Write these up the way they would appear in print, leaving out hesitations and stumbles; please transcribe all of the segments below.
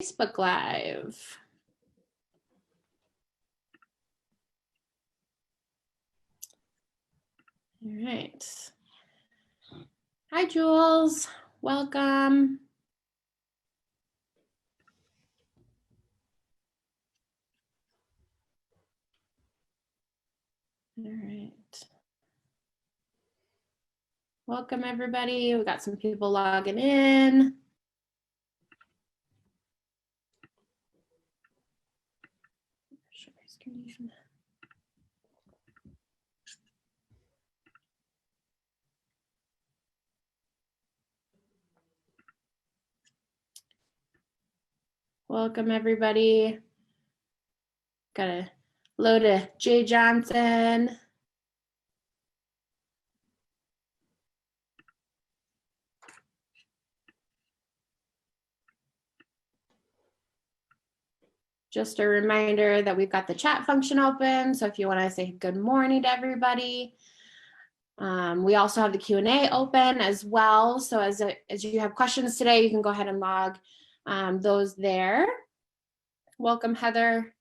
Facebook Live. All right. Hi, Jules. Welcome. All right. Welcome, everybody. We got some people logging in. Share my screen. Welcome, everybody. Got a load of Jay Johnson. Just a reminder that we've got the chat function open. So if you want to say good morning to everybody. We also have the Q&A open as well. So as you have questions today, you can go ahead and log those there. Welcome, Heather.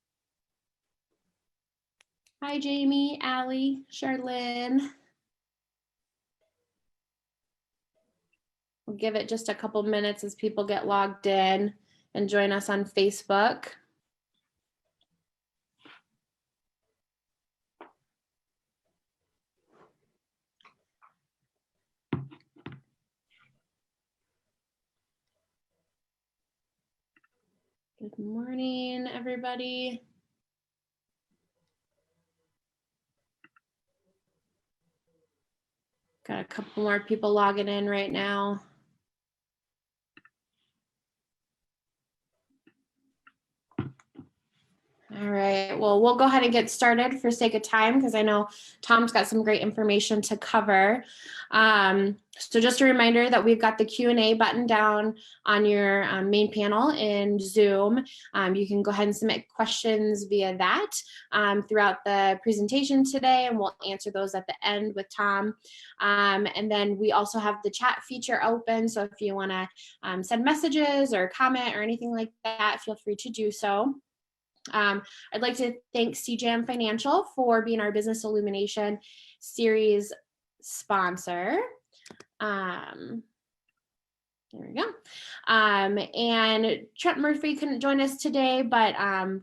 Hi, Jamie, Allie, Charlene. We'll give it just a couple minutes as people get logged in and join us on Facebook. Good morning, everybody. Got a couple more people logging in right now. All right, well, we'll go ahead and get started for sake of time because I know Tom's got some great information to cover. So just a reminder that we've got the Q&A button down on your main panel in Zoom. You can go ahead and submit questions via that throughout the presentation today, and we'll answer those at the end with Tom. And then we also have the chat feature open, so if you want to send messages or comment or anything like that, feel free to do so. I'd like to thank CJAM Financial for being our Business Illumination Series sponsor. There we go. And Trent Murphy couldn't join us today, but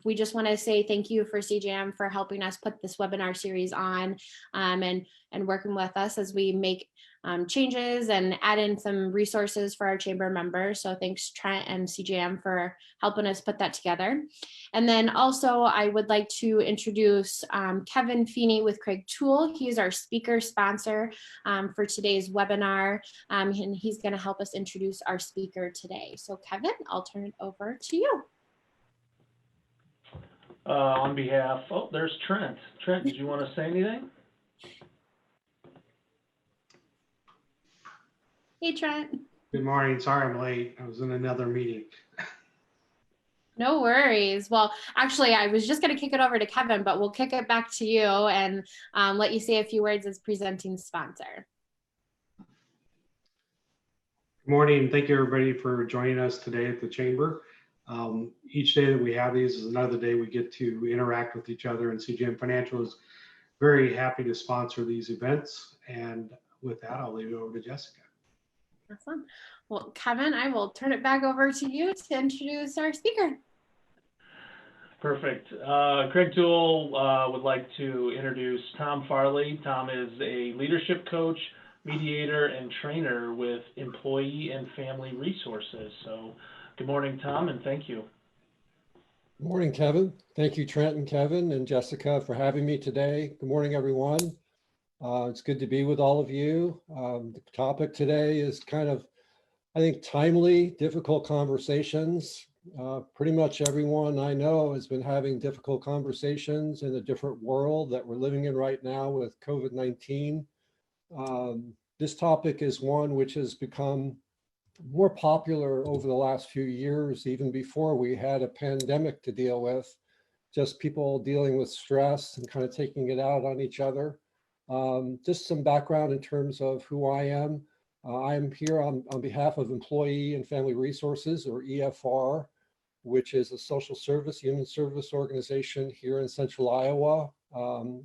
we just want to say thank you for CJAM for helping us put this webinar series on and working with us as we make changes and add in some resources for our chamber members. So thanks Trent and CJAM for helping us put that together. And then also I would like to introduce Kevin Feeney with Craig Toole. He is our speaker sponsor for today's webinar, and he's going to help us introduce our speaker today. So Kevin, I'll turn it over to you. On behalf, oh, there's Trent. Trent, did you want to say anything? Hey, Trent. Good morning. Sorry I'm late. I was in another meeting. No worries. Well, actually, I was just going to kick it over to Kevin, but we'll kick it back to you and let you say a few words as presenting sponsor. Good morning. Thank you, everybody, for joining us today at the Chamber. Each day that we have these is another day we get to interact with each other, and CGM Financial is very happy to sponsor these events. And with that, I'll leave it over to Jessica. Awesome. Well, Kevin, I will turn it back over to you to introduce our speaker. Perfect. Craig Toole would like to introduce Tom Farley. Tom is a leadership coach, mediator, and trainer with Employee and Family Resources. So good morning, Tom, and thank you. Good morning, Kevin. Thank you, Trent and Kevin and Jessica, for having me today. Good morning, everyone. It's good to be with all of you. The topic today is kind of, I think, timely, difficult conversations. Pretty much everyone I know has been having difficult conversations in a different world that we're living in right now with COVID-19. This topic is one which has become more popular over the last few years, even before we had a pandemic to deal with, just people dealing with stress and kind of taking it out on each other. Just some background in terms of who I am. I'm here on behalf of Employee and Family Resources, or EFR. which is a social service, human service organization here in central Iowa.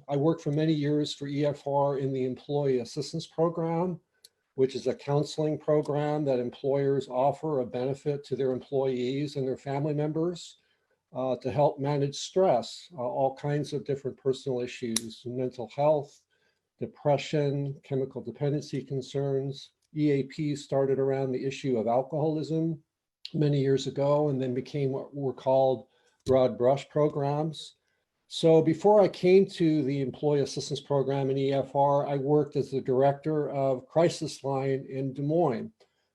I worked for many years for EFR in the Employee Assistance Program, which is a counseling program that employers offer a benefit to their employees and their family members to help manage stress, all kinds of different personal issues, mental health, depression, chemical dependency concerns. EAP started around the issue of alcoholism many years ago and then became what were called broad brush programs. So before I came to the Employee Assistance Program in EFR, I worked as the director of Crisis Line in Des Moines,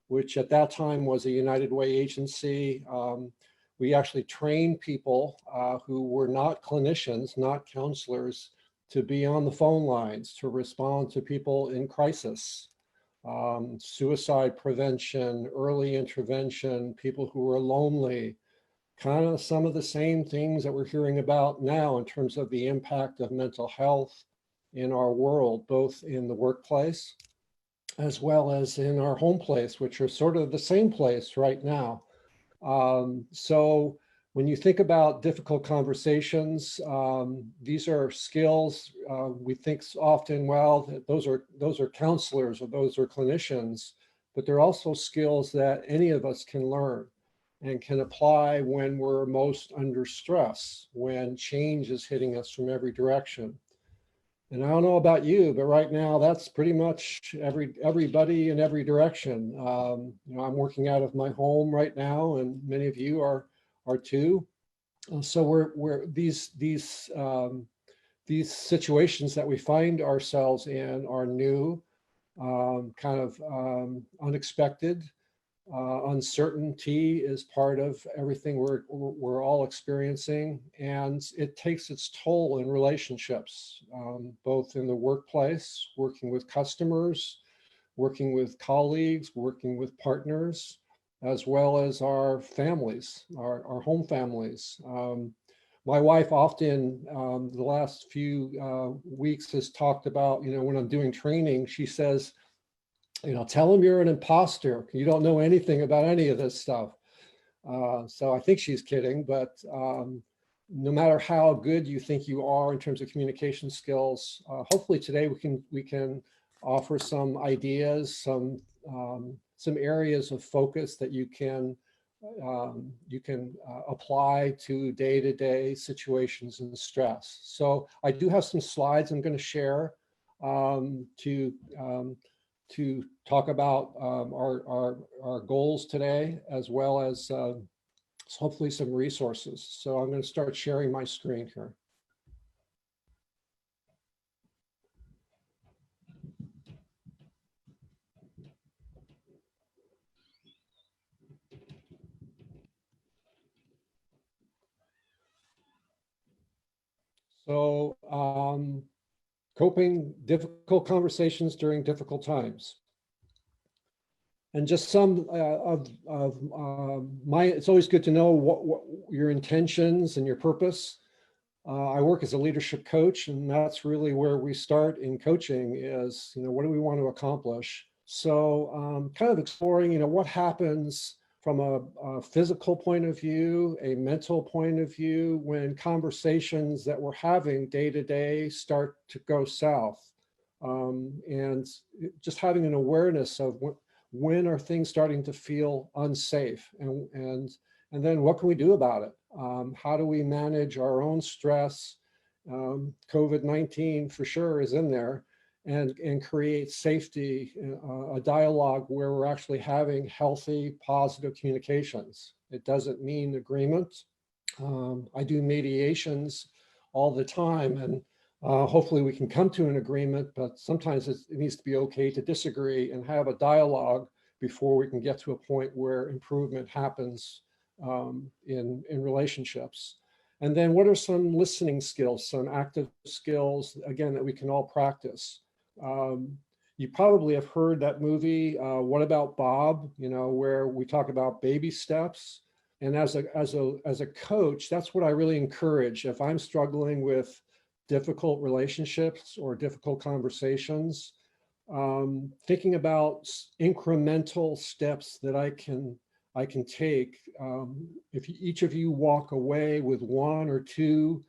which at that time was a United Way agency. We actually trained people who were not clinicians, not counselors, to be on the phone lines to respond to people in crisis, suicide prevention, early intervention, people who were lonely, kind of some of the same things that we're hearing about now in terms of the impact of mental health in our world, both in the workplace as well as in our home place, which are sort of the same place right now. So when you think about difficult conversations, these are skills we think often, well, those are counselors or those are clinicians, but they're also skills that any of us can learn and can apply when we're most under stress, when change is hitting us from every direction. And I don't know about you, but right now that's pretty much everybody in every direction. I'm working out of my home right now, and many of you are too. So we're these situations that we find ourselves in are new, kind of unexpected. Uncertainty is part of everything we're all experiencing, and it takes its toll in relationships, both in the workplace, working with customers, working with colleagues, working with partners, as well as our families, our home families. My wife often, the last few weeks, has talked about, when I'm doing training, she says, tell them you're an imposter. You don't know anything about any of this stuff. So I think she's kidding, but no matter how good you think you are in terms of communication skills, hopefully today we can offer some ideas, some areas of focus that you can apply to day-to-day situations and stress. So I do have some slides I'm going to share to talk about our goals today, as well as hopefully some resources. So I'm going to start sharing my screen here. So coping difficult conversations during difficult times. And just some of it's always good to know what your intentions and your purpose. I work as a leadership coach, and that's really where we start in coaching is, what do we want to accomplish? So kind of exploring, what happens from a physical point of view, a mental point of view, when conversations that we're having day to day start to go south. And just having an awareness of when are things starting to feel unsafe, and then what can we do about it? How do we manage our own stress? COVID-19 for sure is in there, and create safety, a dialogue where we're actually having healthy, positive communications. It doesn't mean agreement. I do mediations all the time, and hopefully we can come to an agreement, but sometimes it needs to be okay to disagree and have a dialogue before we can get to a point where improvement happens in relationships. And then what are some listening skills, some active skills, again, that we can all practice? You probably have heard that movie, What About Bob, where we talk about baby steps. And as a coach, that's what I really encourage. If I'm struggling with difficult relationships or difficult conversations, thinking about incremental steps that I can I can take. If each of you walk away with one or two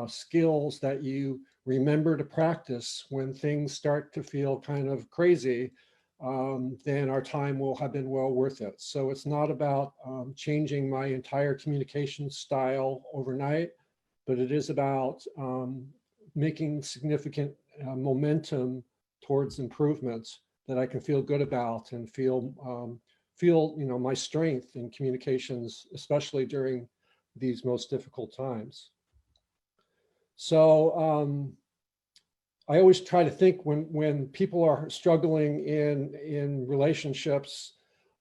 skills that you remember to practice when things start to feel kind of crazy, then our time will have been well worth it. So it's not about changing my entire communication style overnight, but it is about making significant momentum towards improvements that I can feel good about and feel my strength in communications, especially during these most difficult times. So I always try to think when people are struggling in relationships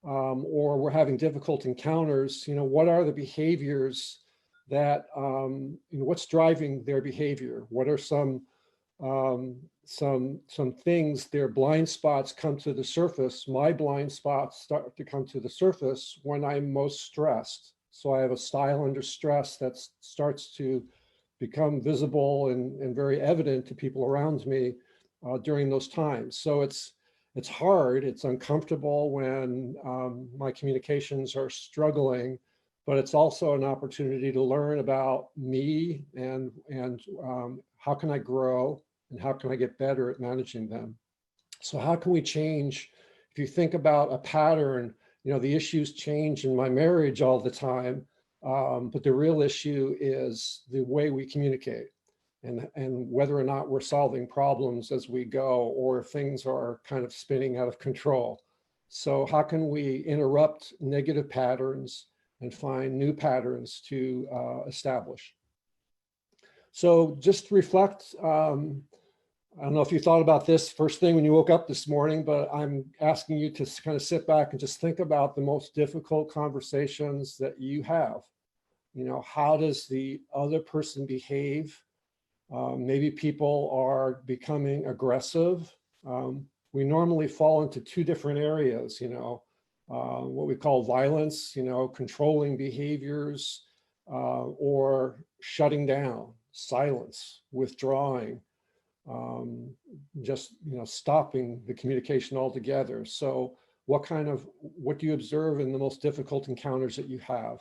or we're having difficult encounters, what are the behaviors that, what's driving their behavior? What are some things, their blind spots come to the surface? My blind spots start to come to the surface when I'm most stressed. So I have a style under stress that starts to become visible and very evident to people around me during those times. So it's hard, it's uncomfortable when my communications are struggling, but it's also an opportunity to learn about me and how can I grow and how can I get better at managing them. So how can we change? If you think about a pattern, the issues change in my marriage all the time. But the real issue is the way we communicate and whether or not we're solving problems as we go or if things are kind of spinning out of control. So how can we interrupt negative patterns and find new patterns to establish? So just reflect. I don't know if you thought about this first thing when you woke up this morning, but I'm asking you to kind of sit back and just think about the most difficult conversations that you have. How does the other person behave? Maybe people are becoming aggressive. We normally fall into two different areas, what we call violence, controlling behaviors, or shutting down, silence, withdrawing, just, stopping the communication altogether. So what do you observe in the most difficult encounters that you have?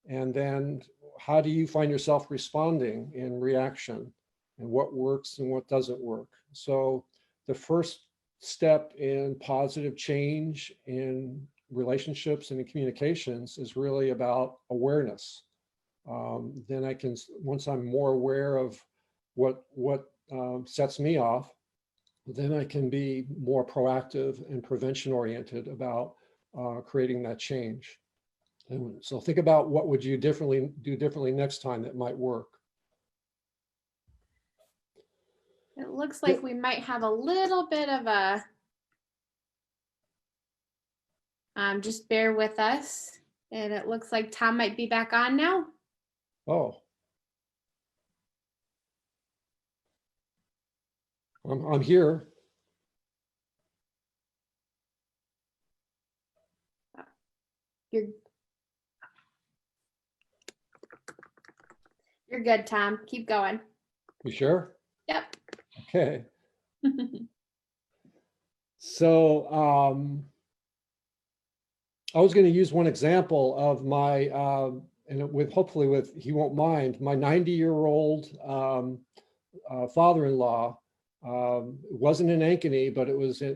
And then how do you find yourself responding in reaction, and what works and what doesn't work? So the first step in positive change in relationships and in communications is really about awareness. Then once I'm more aware of what sets me off, then I can be more proactive and prevention oriented about creating that change. And so think about what would you do differently next time that might work. It looks like we might have a little bit of a, just bear with us. And it looks like Tom might be back on now. Oh. I'm here. You're good, Tom. Keep going. You sure? Yep. Okay. So I was going to use one example of my, and hopefully he won't mind, my 90-year-old father-in-law. Wasn't in Ankeny, but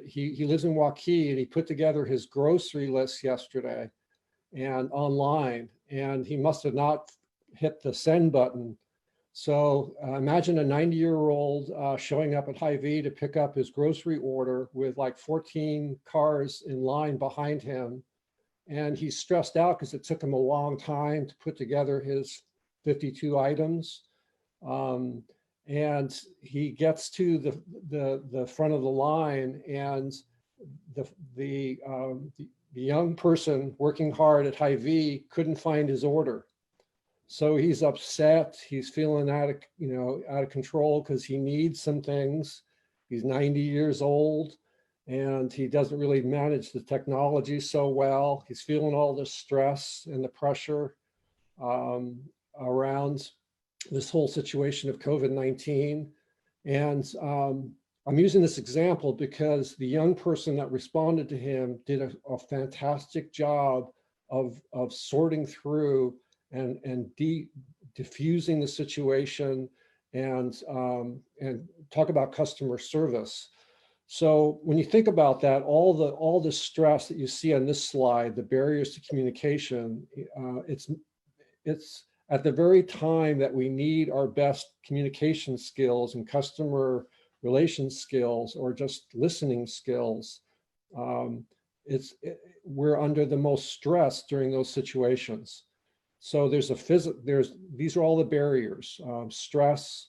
he lives in Waukee, and he put together his grocery list yesterday and online, and he must have not hit the send button. So imagine a 90-year-old showing up at Hy-Vee to pick up his grocery order with like 14 cars in line behind him. And he's stressed out because it took him a long time to put together his 52 items. And he gets to the front of the line, and the young person working hard at Hy-Vee couldn't find his order. So he's upset. He's feeling out of control because he needs some things. He's 90 years old, and he doesn't really manage the technology so well. He's feeling all the stress and the pressure around this whole situation of COVID-19. And I'm using this example because the young person that responded to him did a fantastic job of sorting through and diffusing the situation and talk about customer service. So when you think about that, all the stress that you see on this slide, the barriers to communication, it's at the very time that we need our best communication skills and customer relations skills or just listening skills. We're under the most stress during those situations. So these are all the barriers, stress,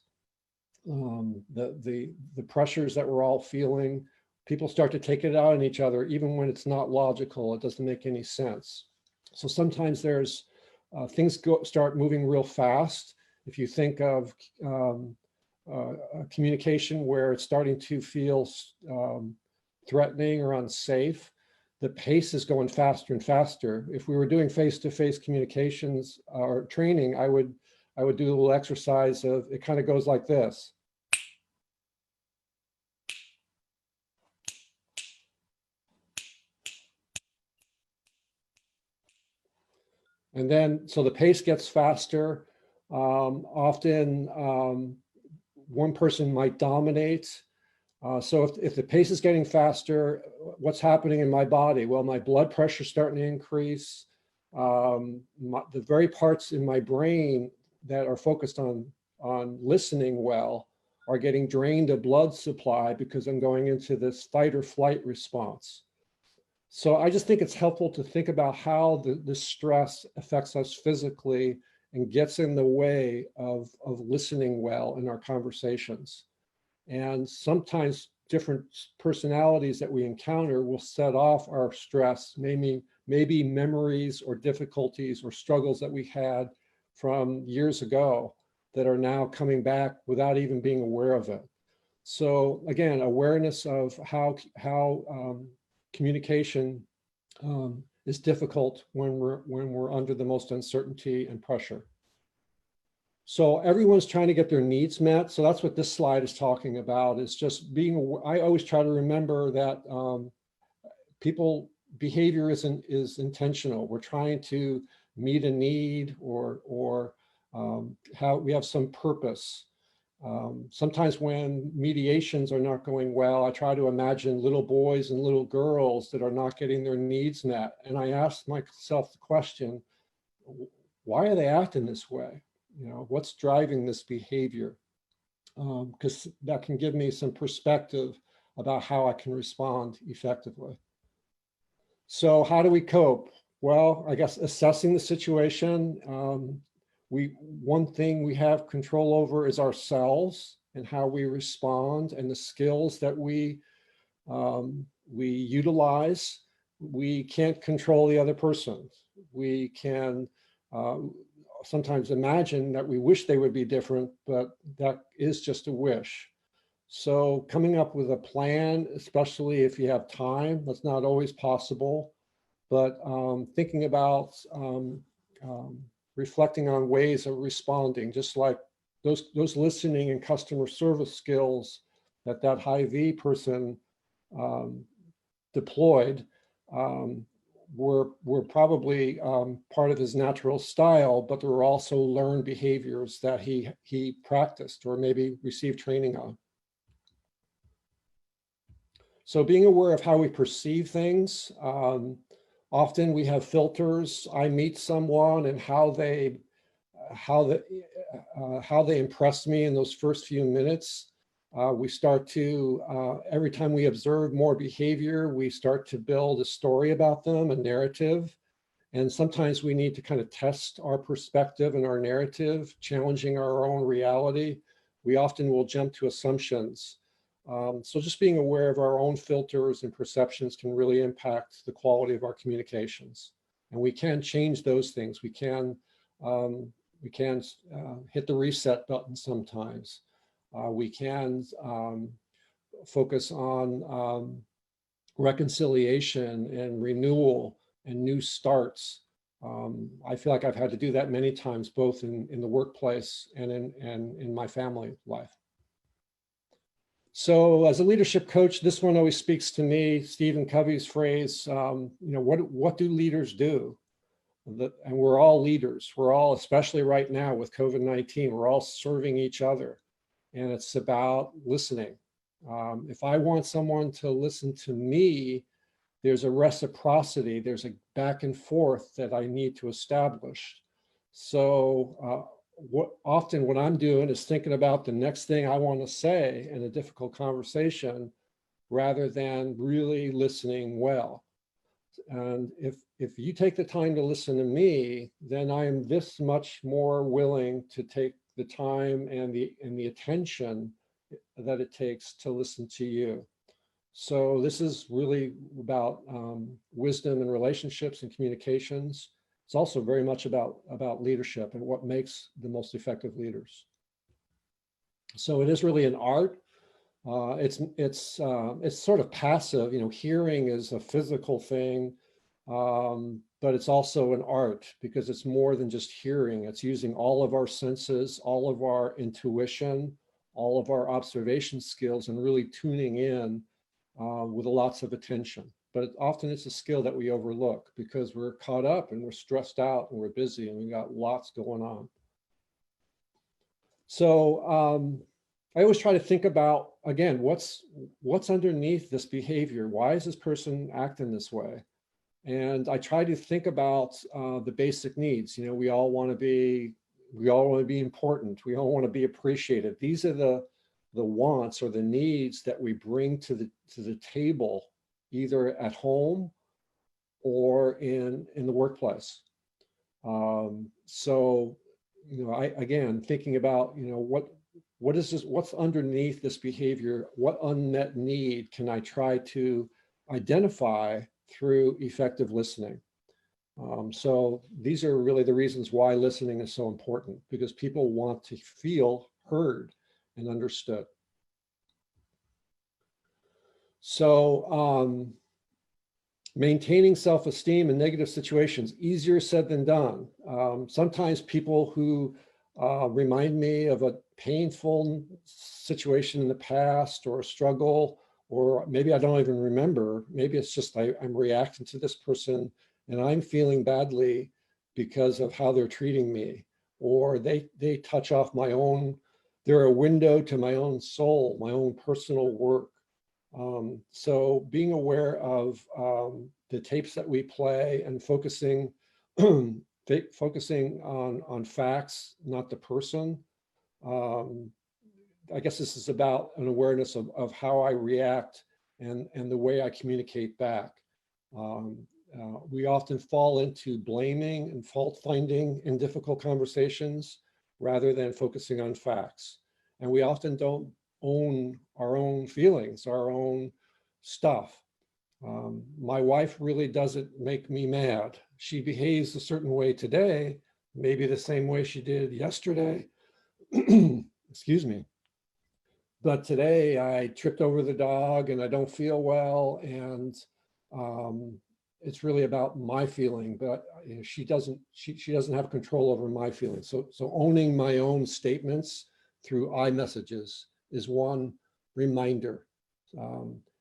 the pressures that we're all feeling. People start to take it out on each other, even when it's not logical. It doesn't make any sense. So sometimes there's things start moving real fast. If you think of communication where it's starting to feel threatening or unsafe, the pace is going faster and faster. If we were doing face-to-face communications or training, I would do a little exercise of, it kind of goes like this. And then, so the pace gets faster. Often one person might dominate. So if the pace is getting faster, what's happening in my body? Well, my blood pressure is starting to increase. The very parts in my brain that are focused on listening well are getting drained of blood supply because I'm going into this fight or flight response. So I just think it's helpful to think about how the stress affects us physically and gets in the way of listening well in our conversations. And sometimes different personalities that we encounter will set off our stress, maybe memories or difficulties or struggles that we had from years ago that are now coming back without even being aware of it. So again, awareness of how communication is difficult when we're under the most uncertainty and pressure. So everyone's trying to get their needs met. So that's what this slide is talking about, is just being, I always try to remember that behavior is intentional. We're trying to meet a need or how we have some purpose. Sometimes when mediations are not going well, I try to imagine little boys and little girls that are not getting their needs met. And I ask myself the question, why are they acting this way? You know, what's driving this behavior? Because that can give me some perspective about how I can respond effectively. So how do we cope? Well, I guess assessing the situation. One thing we have control over is ourselves and how we respond and the skills that we utilize. We can't control the other person. We can sometimes imagine that we wish they would be different, but that is just a wish. So coming up with a plan, especially if you have time, that's not always possible, but thinking about reflecting on ways of responding, just like those listening and customer service skills that Hy-Vee person deployed were probably part of his natural style, but there were also learned behaviors that he practiced or maybe received training on. So being aware of how we perceive things. Often we have filters. I meet someone and how they impress me in those first few minutes. We start to, every time we observe more behavior, we start to build a story about them, a narrative. And sometimes we need to kind of test our perspective and our narrative, challenging our own reality. We often will jump to assumptions. So just being aware of our own filters and perceptions can really impact the quality of our communications. And we can change those things. We can hit the reset button sometimes. We can focus on reconciliation and renewal and new starts. I feel like I've had to do that many times, both in the workplace and in my family life. So as a leadership coach, this one always speaks to me, Stephen Covey's phrase, you know, what do leaders do? and we're all leaders. We're all, especially right now with COVID-19, we're all serving each other. And it's about listening. If I want someone to listen to me, there's a reciprocity, there's a back and forth that I need to establish. So often what I'm doing is thinking about the next thing I want to say in a difficult conversation rather than really listening well. And if you take the time to listen to me, then I am this much more willing to take the time and the attention that it takes to listen to you. So this is really about wisdom and relationships and communications. It's also very much about leadership and what makes the most effective leaders. So it is really an art. It's sort of passive. You know, hearing is a physical thing, but it's also an art because it's more than just hearing. It's using all of our senses, all of our intuition, all of our observation skills, and really tuning in with lots of attention. But often it's a skill that we overlook because we're caught up and we're stressed out and we're busy and we got lots going on. So I always try to think about, again, what's underneath this behavior? Why is this person acting this way? And I try to think about the basic needs. You know, we all want to be important. We all want to be appreciated. These are the wants or the needs that we bring to the table, either at home or in the workplace. So, you know, again, thinking about, you know, what is this, what's underneath this behavior? What unmet need can I try to identify through effective listening? So these are really the reasons why listening is so important, because people want to feel heard and understood. So maintaining self-esteem in negative situations, easier said than done. Sometimes people who remind me of a painful situation in the past or a struggle, or maybe I don't even remember, maybe it's just I'm reacting to this person and I'm feeling badly because of how they're treating me, or they touch off my own, they're a window to my own soul, my own personal work. So being aware of the tapes that we play and focusing focusing on facts, not the person. I guess this is about an awareness of how I react and the way I communicate back. We often fall into blaming and fault finding in difficult conversations rather than focusing on facts. And we often don't own our own feelings, our own stuff. My wife really doesn't make me mad. She behaves a certain way today, maybe the same way she did yesterday. Excuse me. But today I tripped over the dog and I don't feel well, and it's really about my feeling. But you know, she doesn't have control over my feelings. So owning my own statements through iMessages is one reminder.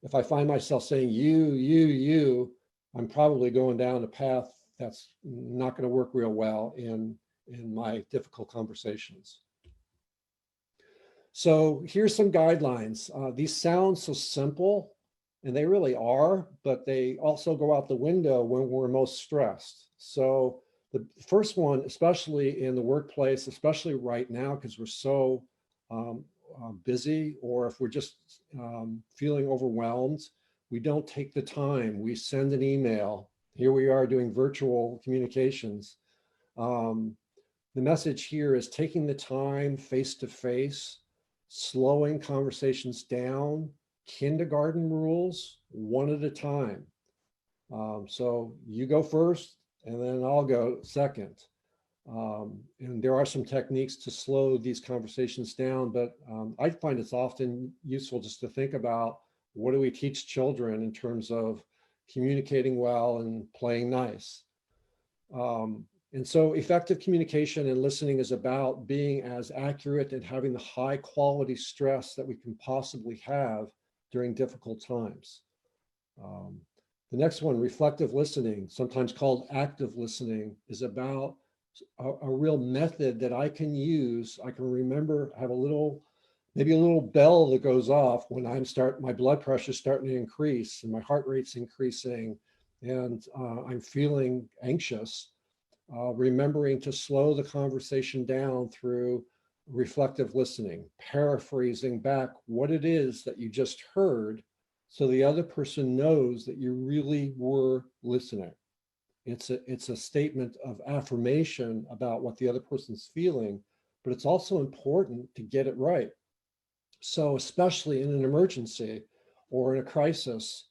If I find myself saying you, I'm probably going down a path that's not going to work real well in my difficult conversations. So here's some guidelines. These sound so simple, and they really are, but they also go out the window when we're most stressed. So the first one, especially in the workplace, especially right now, because we're so busy, or if we're just feeling overwhelmed, we don't take the time. We send an email. Here we are doing virtual communications. The message here is taking the time face to face, slowing conversations down, kindergarten rules, one at a time. So you go first, and then I'll go second. And there are some techniques to slow these conversations down, but I find it's often useful just to think about, what do we teach children in terms of communicating well and playing nice? And so effective communication and listening is about being as accurate and having the high quality stress that we can possibly have during difficult times. The next one, reflective listening, sometimes called active listening, is about a real method that I can use. I can remember, have a little, maybe a little bell that goes off when my blood pressure is starting to increase and my heart rate's increasing and I'm feeling anxious. Remembering to slow the conversation down through reflective listening, paraphrasing back what it is that you just heard so the other person knows that you really were listening. It's a statement of affirmation about what the other person's feeling, but it's also important to get it right. So especially in an emergency or in a crisis,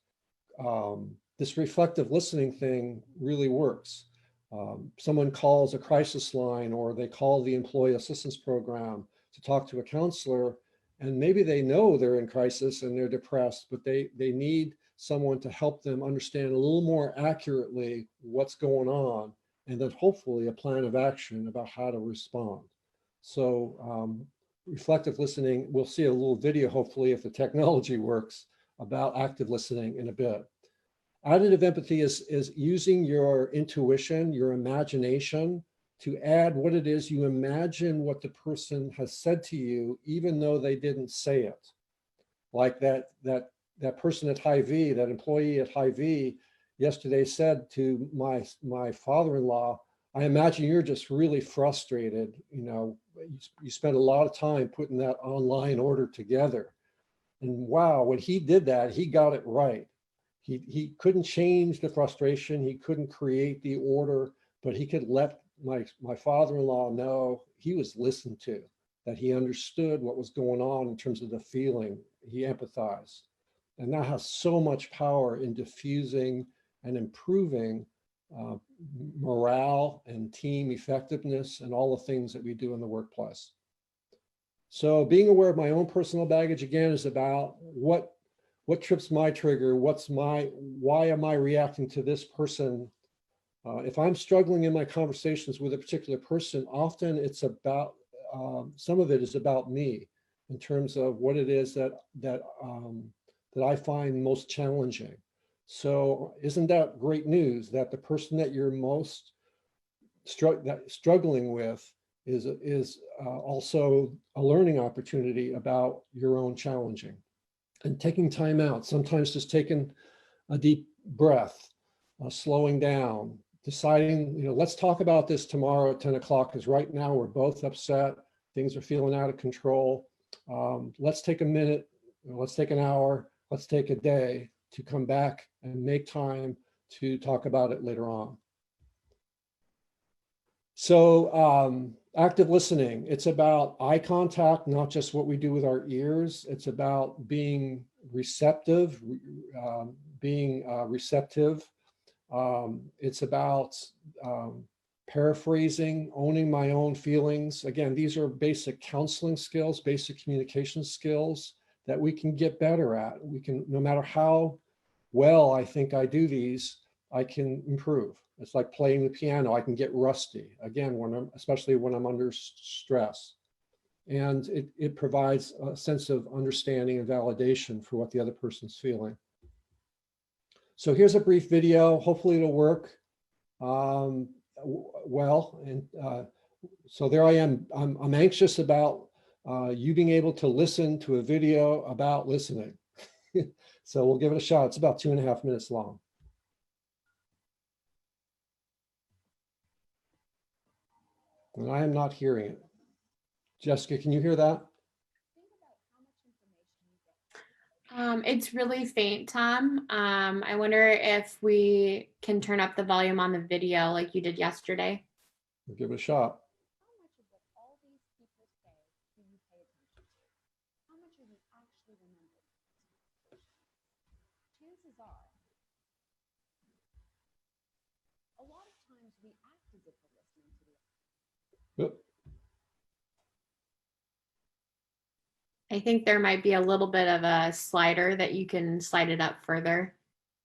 this reflective listening thing really works. Someone calls a crisis line or they call the employee assistance program to talk to a counselor, and maybe they know they're in crisis and they're depressed, but they need someone to help them understand a little more accurately what's going on, and then hopefully a plan of action about how to respond. So reflective listening, we'll see a little video, hopefully, if the technology works, about active listening in a bit. Additive empathy is using your intuition, your imagination, to add what it is you imagine what the person has said to you, even though they didn't say it. Like that person at Hy-Vee, that employee at Hy-Vee yesterday said to my father-in-law, I imagine you're just really frustrated. You know, you spent a lot of time putting that online order together. And wow, when he did that, he got it right. He couldn't change the frustration. He couldn't create the order, but he could let my father-in-law know he was listened to, that he understood what was going on in terms of the feeling. He empathized. And that has so much power in diffusing and improving morale and team effectiveness and all the things that we do in the workplace. So being aware of my own personal baggage, again, is about what trips my trigger, why am I reacting to this person? If I'm struggling in my conversations with a particular person, often it's about, some of it is about me in terms of what it is that I find most challenging. So isn't that great news that the person that you're most struggling with is also a learning opportunity about your own challenging? And taking time out, sometimes just taking a deep breath, slowing down, deciding, let's talk about this tomorrow at 10 o'clock, because right now we're both upset. Things are feeling out of control. Let's take a minute, let's take an hour, let's take a day to come back and make time to talk about it later on. So active listening, it's about eye contact, not just what we do with our ears. It's about being receptive, It's about paraphrasing, owning my own feelings. Again, these are basic counseling skills, basic communication skills that we can get better at. We can, no matter how well I think I do these, I can improve. It's like playing the piano. I can get rusty again especially when I'm under stress, and it provides a sense of understanding and validation for what the other person's feeling. So here's a brief video. Hopefully it'll work well. And so there I am. I'm anxious about you being able to listen to a video about listening. So we'll give it a shot. It's about 2.5 minutes long. And I am not hearing it. Jessica, can you hear that? It's really faint, Tom. I wonder if we can turn up the volume on the video like you did yesterday. We'll give it a shot. Yep. I think there might be a little bit of a slider that you can slide it up further,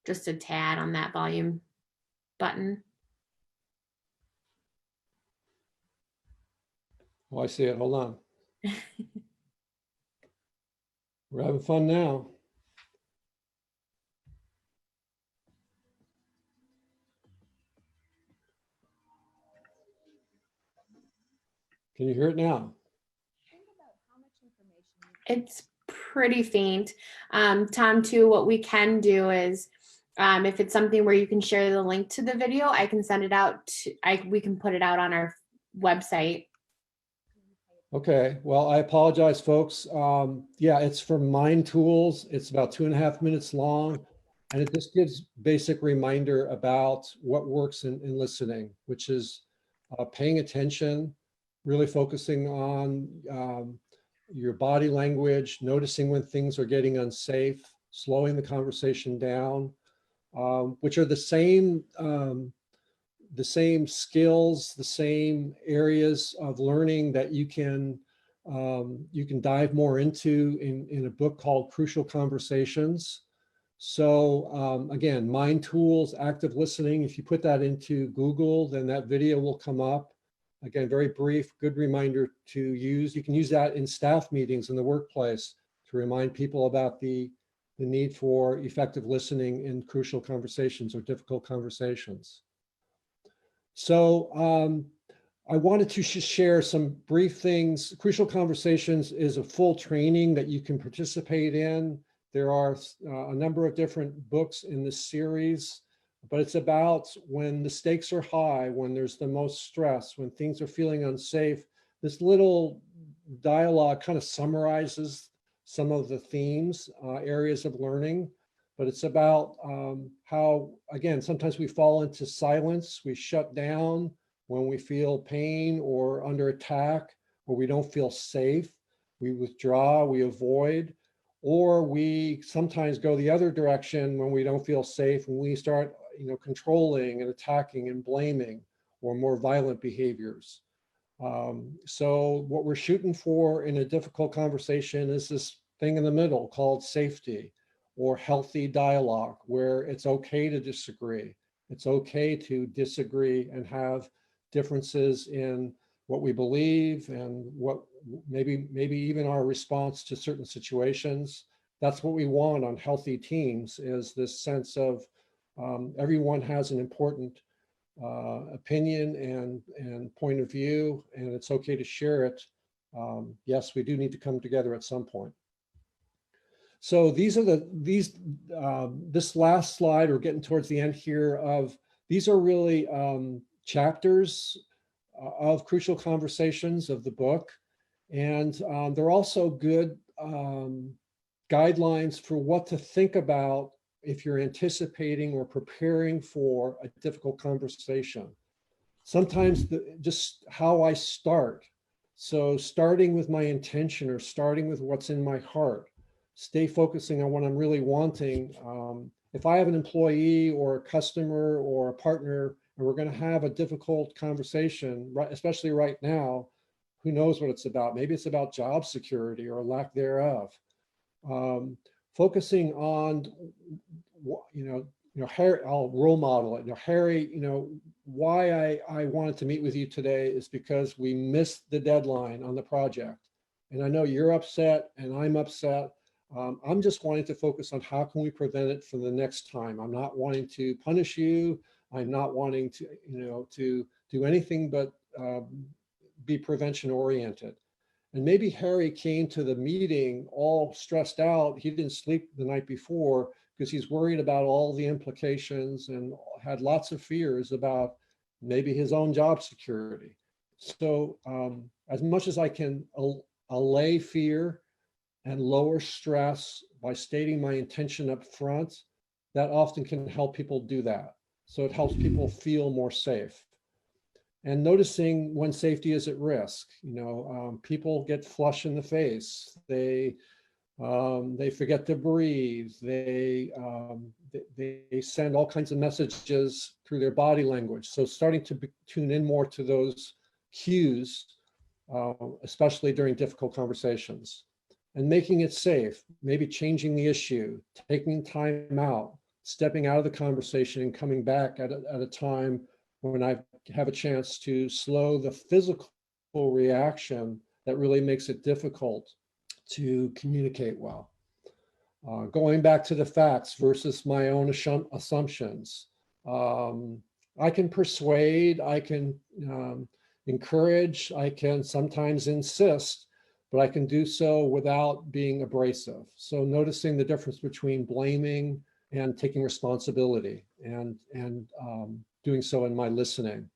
just a tad on that volume button. Oh, I see it. Hold on. We're having fun now. Can you hear it now? It's pretty faint. Tom, too, what we can do is if it's something where you can share the link to the video, I can send it out. We can put it out on our website. Okay, well, I apologize, folks. Yeah, it's from Mind Tools. It's about 2.5 minutes long, and it just gives basic reminder about what works in listening, which is paying attention, really focusing on your body language, noticing when things are getting unsafe, slowing the conversation down, which are the same skills, the same areas of learning that you can dive more into in a book called Crucial Conversations. So again, Mind Tools, Active Listening. If you put that into Google, then that video will come up. Again, very brief, good reminder to use. You can use that in staff meetings in the workplace to remind people about the need for effective listening in crucial conversations or difficult conversations. So I wanted to share some brief things. Crucial Conversations is a full training that you can participate in. There are a number of different books in this series, but it's about when the stakes are high, when there's the most stress, when things are feeling unsafe. This little dialogue kind of summarizes some of the themes, areas of learning. But it's about how, again, sometimes we fall into silence, we shut down when we feel pain or under attack, or we don't feel safe. We withdraw, we avoid, or we sometimes go the other direction when we don't feel safe, and we start, controlling and attacking and blaming, or more violent behaviors. So what we're shooting for in a difficult conversation is this thing in the middle called safety, or healthy dialogue, where it's okay to disagree. It's okay to disagree and have differences in what we believe and what maybe even our response to certain situations. That's what we want on healthy teams, is this sense of everyone has an important opinion and point of view, and it's okay to share it. Yes, we do need to come together at some point. So these are this last slide, we're getting towards the end here of, these are really chapters of Crucial Conversations of the book. And they're also good guidelines for what to think about if you're anticipating or preparing for a difficult conversation. Sometimes just how I start. So starting with my intention, or starting with what's in my heart. Stay focusing on what I'm really wanting. If I have an employee or a customer or a partner, and we're going to have a difficult conversation, right, especially right now, who knows what it's about? Maybe it's about job security or lack thereof. Focusing on, Harry, I'll role model it. Harry, why I wanted to meet with you today is because we missed the deadline on the project. And I know you're upset and I'm upset. I'm just wanting to focus on how can we prevent it for the next time. I'm not wanting to punish you. I'm not wanting to, to do anything but be prevention oriented. And maybe Harry came to the meeting all stressed out. He didn't sleep the night before because he's worried about all the implications and had lots of fears about maybe his own job security. So as much as I can allay fear and lower stress by stating my intention up front, that often can help people do that. So it helps people feel more safe. And noticing when safety is at risk. People get flushed in the face. They forget to breathe. They send all kinds of messages through their body language. So starting to tune in more to those cues, especially during difficult conversations. And making it safe, maybe changing the issue, taking time out, stepping out of the conversation and coming back at a time when I have a chance to slow the physical reaction that really makes it difficult to communicate well. Going back to the facts versus my own assumptions. I can persuade, I can encourage, I can sometimes insist, but I can do so without being abrasive. So noticing the difference between blaming and taking responsibility, and doing so in my listening.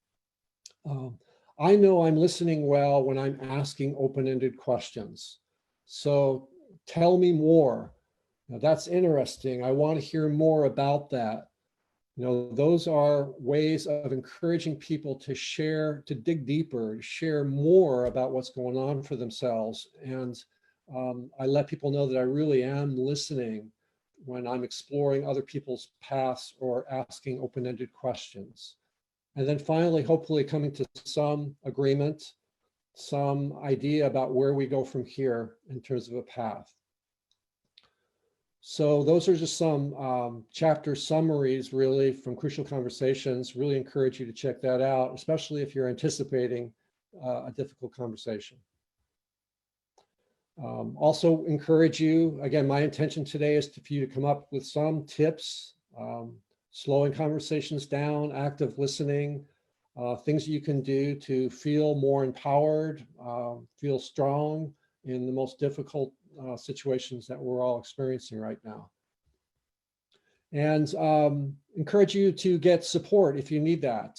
I know I'm listening well when I'm asking open-ended questions. So tell me more. Now, that's interesting. I want to hear more about that. You know, those are ways of encouraging people to share, to dig deeper, to share more about what's going on for themselves. And I let people know that I really am listening when I'm exploring other people's paths or asking open-ended questions. And then finally, hopefully coming to some agreement, some idea about where we go from here in terms of a path. So those are just some chapter summaries really from Crucial Conversations. Really encourage you to check that out, especially if you're anticipating a difficult conversation. Also encourage you, again, my intention today is for you to come up with some tips, slowing conversations down, active listening, things you can do to feel more empowered, feel strong in the most difficult situations that we're all experiencing right now. And encourage you to get support if you need that.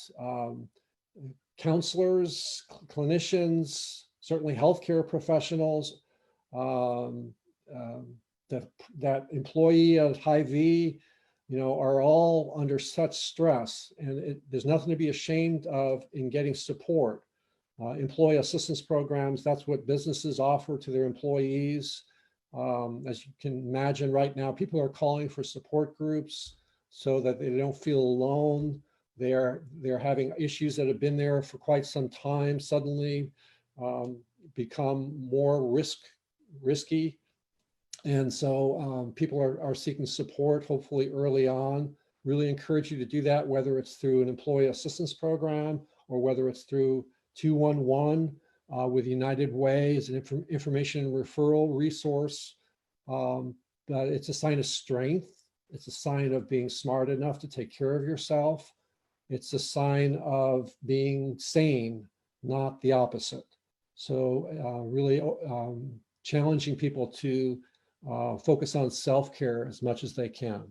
Counselors, clinicians, certainly healthcare professionals, that employee at Hy-Vee, you know, are all under such stress, and there's nothing to be ashamed of in getting support. Employee assistance programs, that's what businesses offer to their employees. As you can imagine right now, people are calling for support groups so that they don't feel alone. They're having issues that have been there for quite some time suddenly become more risky. And so people are seeking support, hopefully early on. Really encourage you to do that, whether it's through an employee assistance program or whether it's through 211 with United Way as an information and referral resource. But it's a sign of strength. It's a sign of being smart enough to take care of yourself. It's a sign of being sane, not the opposite. So really challenging people to focus on self-care as much as they can.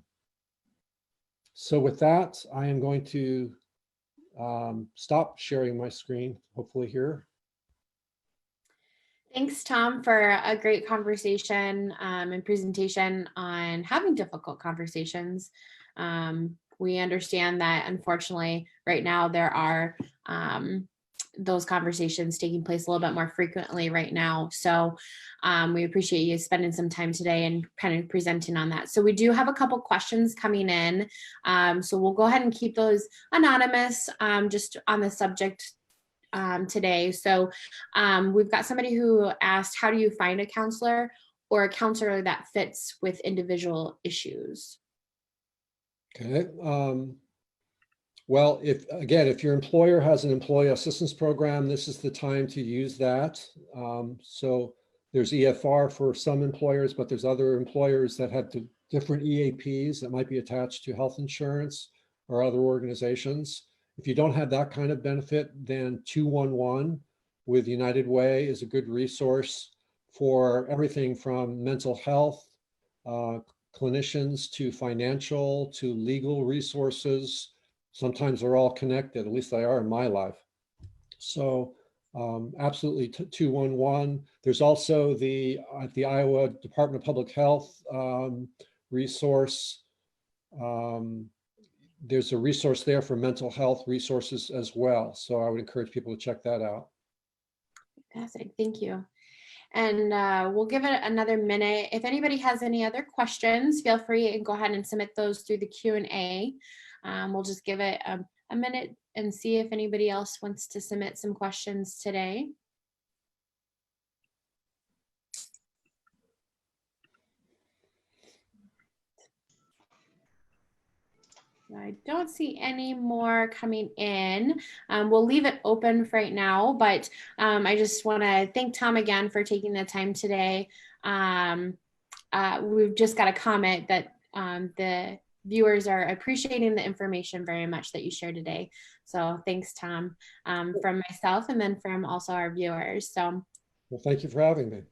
So with that, I am going to stop sharing my screen, hopefully here. Thanks, Tom, for a great conversation and presentation on having difficult conversations. We understand that, unfortunately, right now there are those conversations taking place a little bit more frequently right now. So we appreciate you spending some time today and kind of presenting on that. So we do have a couple questions coming in. So we'll go ahead and keep those anonymous just on the subject today. So we've got somebody who asked, how do you find a counselor or a counselor that fits with individual issues? Okay. Well, if your employer has an employee assistance program, this is the time to use that. So there's EFR for some employers, but there's other employers that have different EAPs that might be attached to health insurance or other organizations. If you don't have that kind of benefit, then 211 with United Way is a good resource for everything from mental health, clinicians to financial to legal resources. Sometimes they're all connected, at least they are in my life. So absolutely 211. There's also the Iowa Department of Public Health resource. There's a resource there for mental health resources as well. So I would encourage people to check that out. Fantastic, thank you. And we'll give it another minute. If anybody has any other questions, feel free and go ahead and submit those through the Q&A. We'll just give it a minute and see if anybody else wants to submit some questions today. I don't see any more coming in. We'll leave it open for right now, but I just want to thank Tom again for taking the time today. We've just got a comment that the viewers are appreciating the information very much that you shared today. So thanks, Tom, from myself and then from also our viewers. So Well, thank you for having me.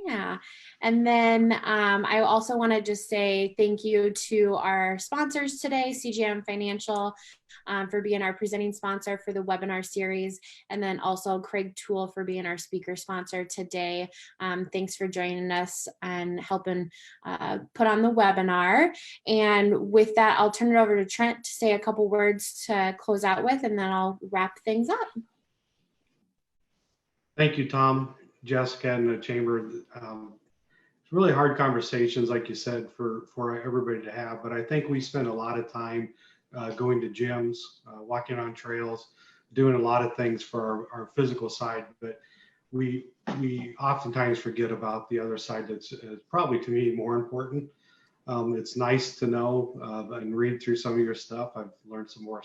yeah. And then I also want to just say thank you to our sponsors today, CGM Financial, for being our presenting sponsor for the webinar series, and then also Craig Toole for being our speaker sponsor today. Thanks for joining us and helping put on the webinar. And with that, I'll turn it over to Trent to say a couple words to close out with, and then I'll wrap things up. Thank you, Tom, Jessica, and the chamber. It's really hard conversations, like you said, for everybody to have. But I think we spend a lot of time going to gyms, walking on trails, doing a lot of things for our physical side. But we oftentimes forget about the other side that's probably, to me, more important. It's nice to know and read through some of your stuff. I've learned some more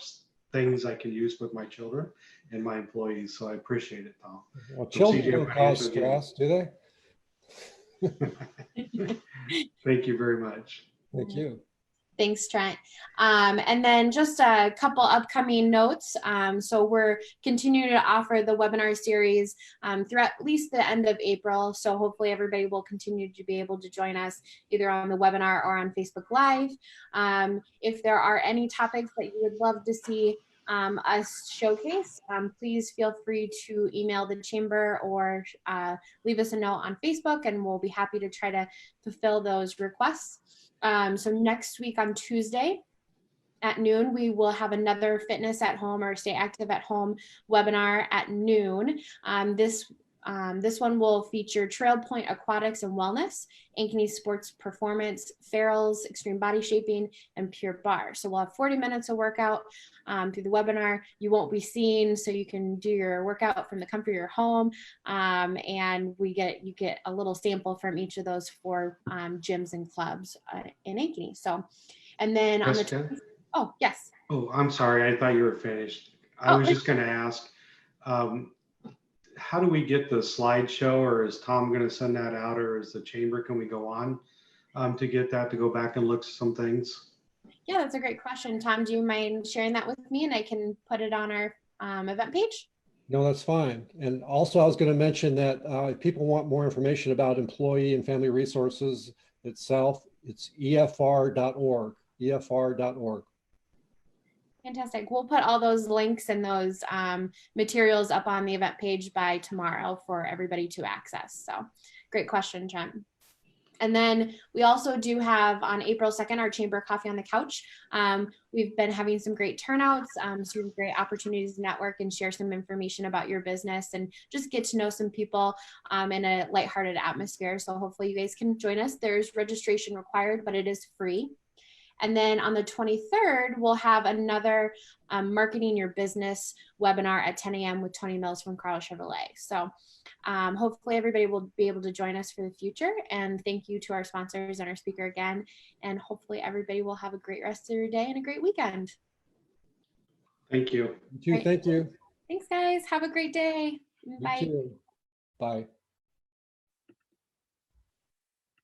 things I can use with my children and my employees. So I appreciate it, Tom. Well, children CGM don't cause Financial stress, do they? Thank you very much. Thank you. Thanks, Trent. And then just a couple upcoming notes. So we're continuing to offer the webinar series throughout at least the end of April. So hopefully everybody will continue to be able to join us either on the webinar or on Facebook Live. If there are any topics that you would love to see us showcase, please feel free to email the chamber or leave us a note on Facebook, and we'll be happy to try to fulfill those requests. So next week on Tuesday at noon, we will have another fitness at home or stay active at home webinar at noon. This one will feature Trail Point Aquatics and Wellness, Ankeny Sports Performance, Farrell's Extreme Body Shaping, and Pure Barre. So we'll have 40 minutes of workout through the webinar. You won't be seen, so you can do your workout from the comfort of your home. And you get a little sample from each of those 4 gyms and clubs in Ankeny. So, and then on Jessica? oh, yes. Oh, I'm sorry. I thought you were finished. I was just going to ask, how do we get the slideshow, or is Tom going to send that out, or is the chamber, can we go on to get that, to go back and look at some things? Yeah, that's a great question. Tom, do you mind sharing that with me, and I can put it on our event page? No, that's fine. And also I was going to mention that if people want more information about employee and family resources itself, it's efr.org, efr.org. Fantastic. We'll put all those links and those materials up on the event page by tomorrow for everybody to access. So great question, Trent. And then we also do have on April 2nd, our Chamber Coffee on the Couch. We've been having some great turnouts, some great opportunities to network and share some information about your business and just get to know some people in a lighthearted atmosphere. So hopefully you guys can join us. There's registration required, but it is free. And then on the 23rd, we'll have another Marketing Your Business webinar at 10 a.m. with Tony Mills from Carl Chevrolet. So hopefully everybody will be able to join us for the future. And thank you to our sponsors and our speaker again. And hopefully everybody will have a great rest of your day and a great weekend. Thank you. Thank you. Thanks, guys. Have a great day. Bye. You too. Bye.